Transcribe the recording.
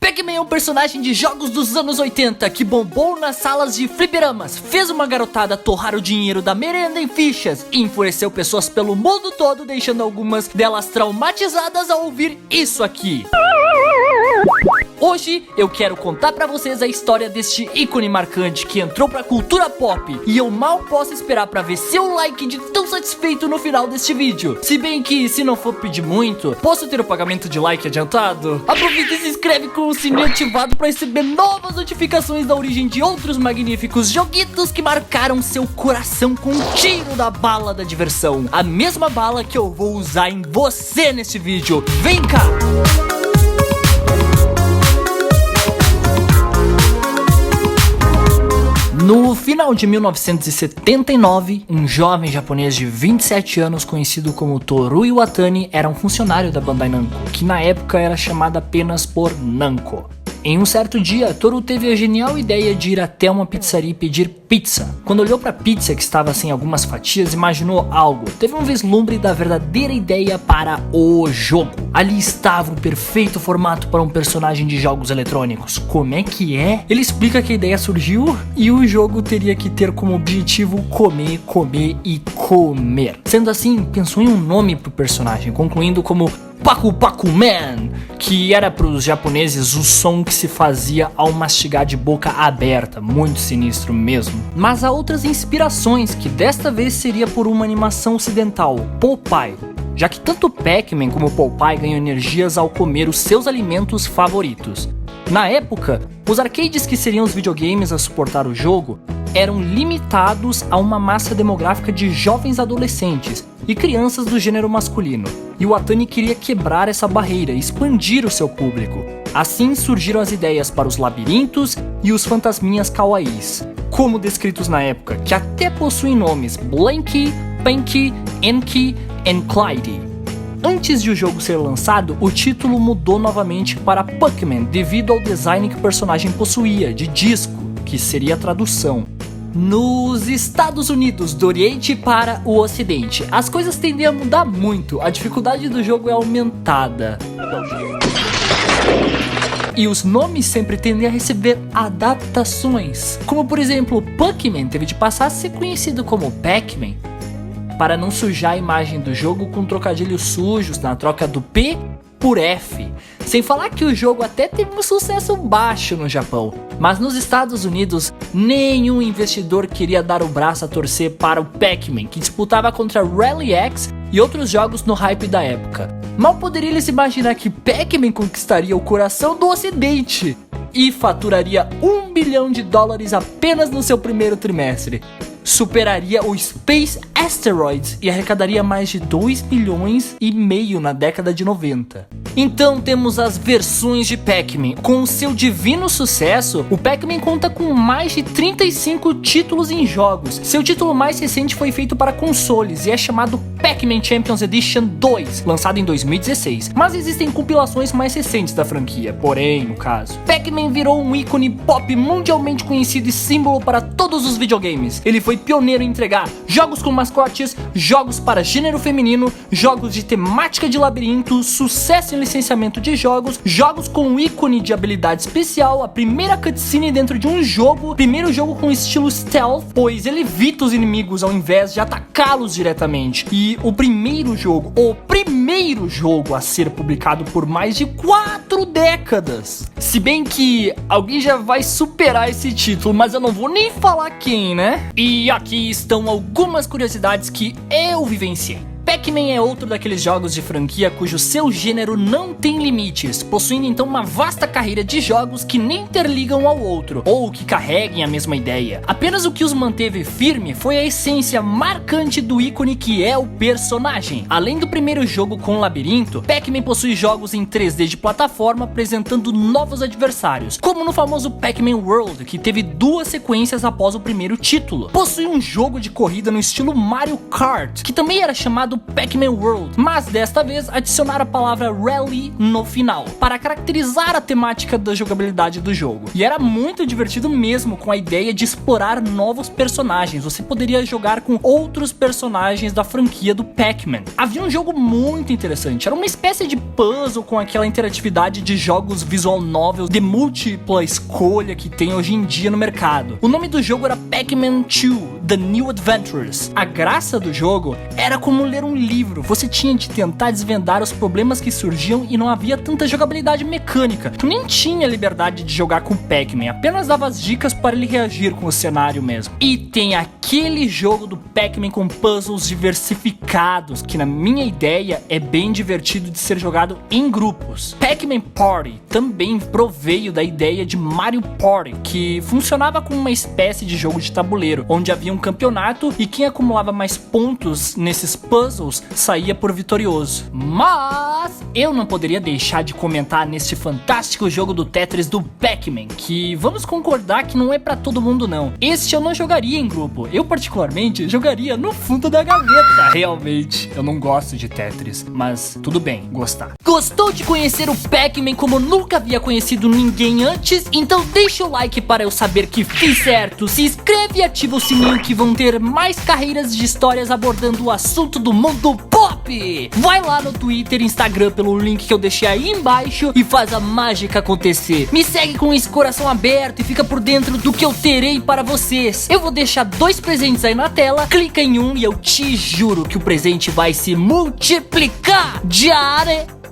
Pac-Man é um personagem de jogos dos anos 80 que bombou nas salas de fliperamas, fez uma garotada torrar o dinheiro da merenda em fichas e enfureceu pessoas pelo mundo todo, deixando algumas delas traumatizadas ao ouvir isso aqui. Hoje eu quero contar pra vocês a história deste ícone marcante que entrou pra cultura pop, e eu mal posso esperar pra ver seu like de tão satisfeito no final deste vídeo. Se bem que, se não for pedir muito, posso ter o pagamento de like adiantado? Aproveita e se inscreve com o sininho ativado pra receber novas notificações da origem de outros magníficos joguitos que marcaram seu coração com um tiro da bala da diversão. A mesma bala que eu vou usar em você neste vídeo. Vem cá! No final de 1979, um jovem japonês de 27 anos conhecido como Toru Iwatani era um funcionário da Bandai Namco, que na época era chamada apenas por Namco. Em um certo dia, Toru teve a genial ideia de ir até uma pizzaria e pedir pizza. Quando olhou para a pizza que estava sem algumas fatias, imaginou algo. Teve um vislumbre da verdadeira ideia para o jogo. Ali estava um perfeito formato para um personagem de jogos eletrônicos. Como é que é? Ele explica que a ideia surgiu e o jogo teria que ter como objetivo comer, comer e comer. Sendo assim, pensou em um nome para o personagem, concluindo como Paku Paku Man, que era para os japoneses o som que se fazia ao mastigar de boca aberta, muito sinistro mesmo. Mas há outras inspirações, que desta vez seria por uma animação ocidental, Popeye, já que tanto Pac-Man como Popeye ganham energias ao comer os seus alimentos favoritos. Na época, os arcades, que seriam os videogames a suportar o jogo, eram limitados a uma massa demográfica de jovens adolescentes e crianças do gênero masculino, e o Iwatani queria quebrar essa barreira e expandir o seu público. Assim surgiram as ideias para os labirintos e os fantasminhas kawaiis, como descritos na época, que até possuem nomes Blanky, Pinky, Enki e Clyde. Antes de o jogo ser lançado, o título mudou novamente para Pac-Man devido ao design que o personagem possuía, de disco, que seria a tradução. Nos Estados Unidos, do Oriente para o Ocidente, as coisas tendem a mudar muito, a dificuldade do jogo é aumentada. E os nomes sempre tendem a receber adaptações, como por exemplo, Pac-Man teve de passar a ser conhecido como Pac-Man, para não sujar a imagem do jogo com trocadilhos sujos na troca do P por F. Sem falar que o jogo até teve um sucesso baixo no Japão, mas nos Estados Unidos nenhum investidor queria dar o braço a torcer para o Pac-Man, que disputava contra Rally X e outros jogos no hype da época. Mal poderia eles imaginar que Pac-Man conquistaria o coração do ocidente e faturaria $1 bilhão apenas no seu primeiro trimestre. Superaria o Space Asteroids e arrecadaria mais de 2,5 milhões na década de 90. Então temos as versões de Pac-Man. Com seu divino sucesso, o Pac-Man conta com mais de 35 títulos em jogos. Seu título mais recente foi feito para consoles e é chamado Pac-Man Champions Edition 2, lançado em 2016. Mas existem compilações mais recentes da franquia, porém, no caso, Pac-Man virou um ícone pop mundialmente conhecido e símbolo para todos os videogames. Ele foi pioneiro em entregar jogos com mascotes, jogos para gênero feminino, jogos de temática de labirinto, sucesso em licenciamento de jogos, jogos com um ícone de habilidade especial, a primeira cutscene dentro de um jogo, primeiro jogo com estilo stealth, pois ele evita os inimigos ao invés de atacá-los diretamente, e o primeiro jogo a ser publicado por mais de 4 décadas. Se bem que alguém já vai superar esse título, mas eu não vou nem falar quem, né? E aqui estão algumas curiosidades que eu vivenciei. Pac-Man é outro daqueles jogos de franquia cujo seu gênero não tem limites, possuindo então uma vasta carreira de jogos que nem interligam ao outro, ou que carreguem a mesma ideia. Apenas o que os manteve firme foi a essência marcante do ícone que é o personagem. Além do primeiro jogo com labirinto, Pac-Man possui jogos em 3D de plataforma apresentando novos adversários, como no famoso Pac-Man World, que teve 2 sequências após o primeiro título. Possui um jogo de corrida no estilo Mario Kart, que também era chamado Pac-Man World, mas desta vez adicionaram a palavra Rally no final, para caracterizar a temática da jogabilidade do jogo. E era muito divertido mesmo, com a ideia de explorar novos personagens. Você poderia jogar com outros personagens da franquia do Pac-Man. Havia um jogo muito interessante, era uma espécie de puzzle com aquela interatividade de jogos visual novels de múltipla escolha que tem hoje em dia no mercado. O nome do jogo era Pac-Man 2 The New Adventures. A graça do jogo era como ler um livro. Você tinha de tentar desvendar os problemas que surgiam e não havia tanta jogabilidade mecânica. Tu nem tinha liberdade de jogar com o Pac-Man, apenas dava as dicas para ele reagir com o cenário mesmo. E tem aquele jogo do Pac-Man com puzzles diversificados, que na minha ideia é bem divertido de ser jogado em grupos. Pac-Man Party também proveio da ideia de Mario Party, que funcionava como uma espécie de jogo de tabuleiro, onde havia um campeonato e quem acumulava mais pontos nesses puzzles saía por vitorioso. Mas eu não poderia deixar de comentar neste fantástico jogo do Tetris do Pac-Man, que vamos concordar que não é pra todo mundo não. Este eu não jogaria em grupo, eu particularmente jogaria no fundo da gaveta. Realmente, eu não gosto de Tetris, mas tudo bem, gostar. Gostou de conhecer o Pac-Man como nunca havia conhecido ninguém antes? Então deixa o like para eu saber que fiz certo, se inscreve e ativa o sininho que vão ter mais carreiras de histórias abordando o assunto do mundo pop. Vai lá no Twitter e Instagram pelo link que eu deixei aí embaixo e faz a mágica acontecer. Me segue com esse coração aberto e fica por dentro do que eu terei para vocês. Eu vou deixar 2 presentes aí na tela, clica em um e eu te juro que o presente vai se multiplicar. Diare!